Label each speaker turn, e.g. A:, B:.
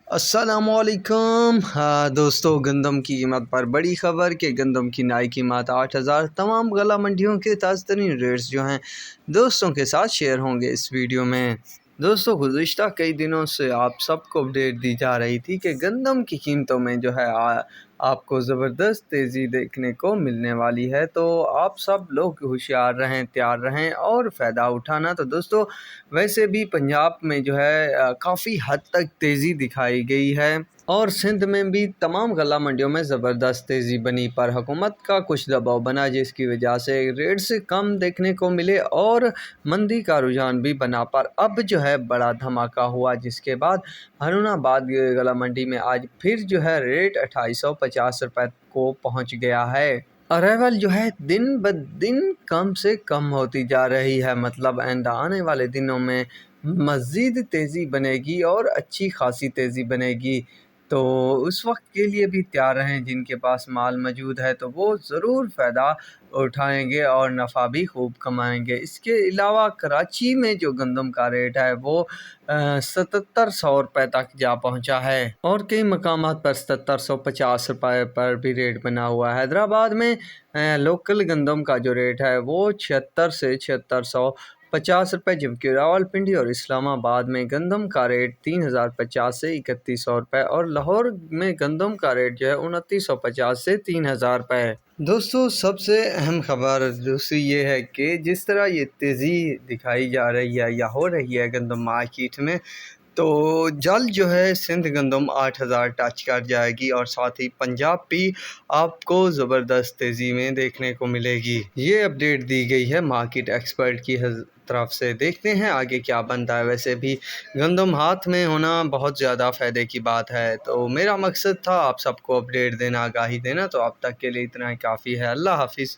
A: अस्सलामुअलैकुम। हाँ दोस्तों, गंदम की कीमत पर बड़ी खबर कि गंदम की नई कीमत 8,000। तमाम गला मंडियों के ताज़ा तरीन रेट्स जो हैं दोस्तों के साथ शेयर होंगे इस वीडियो में। दोस्तों, गुज़िश्ता कई दिनों से आप सबको अपडेट दी जा रही थी कि गंदम की कीमतों में जो है आपको ज़बरदस्त तेज़ी देखने को मिलने वाली है, तो आप सब लोग होशियार रहें, तैयार रहें और फ़ायदा उठाना। तो दोस्तों, वैसे भी पंजाब में जो है काफ़ी हद तक तेज़ी दिखाई गई है और सिंध में भी तमाम गला मंडियों में ज़बरदस्त तेज़ी बनी, पर हुकूमत का कुछ दबाव बना जिसकी वजह से रेट से कम देखने को मिले और मंदी का रुझान भी बना। पर अब जो है बड़ा धमाका हुआ जिसके बाद हरुणाबाद गला मंडी में आज फिर जो है रेट 2850 रुपये को पहुंच गया है। अराइवल जो है दिन ब दिन कम से कम होती जा रही है, मतलब आइंदा आने वाले दिनों में मज़ीद तेज़ी बनेगी और अच्छी खासी तेज़ी बनेगी। तो उस वक्त के लिए भी तैयार रहें, जिनके पास माल मौजूद है तो वो ज़रूर फ़ायदा उठाएंगे और नफ़ा भी खूब कमाएंगे। इसके अलावा कराची में जो गंदम का रेट है वो 7700 रुपये तक जा पहुंचा है और कई मकामात पर 7750 रुपये पर भी रेट बना हुआ है। हैदराबाद में लोकल गंदम का जो रेट है वो 76 से 7650 रुपये, जबकि रावलपिंडी और इस्लामाबाद में गंदम का रेट 3050 से 3100 रुपये और लाहौर में गंदम का रेट जो है 2950 से 3000 रुपये। दोस्तों, सबसे अहम खबर दूसरी ये है कि जिस तरह ये तेज़ी दिखाई जा रही है या हो रही है गंदम मार्केट में, तो जल्द जो है सिंध गंदम 8,000 टच कर जाएगी और साथ ही पंजाब भी आपको ज़बरदस्त तेज़ी में देखने को मिलेगी। ये अपडेट दी गई है मार्केट एक्सपर्ट की तरफ से। देखते हैं आगे क्या बनता है। वैसे भी गंदम हाथ में होना बहुत ज़्यादा फ़ायदे की बात है, तो मेरा मकसद था आप सबको अपडेट देना, आगाही देना। तो अब तक के लिए इतना ही काफ़ी है। अल्लाह हाफिज़।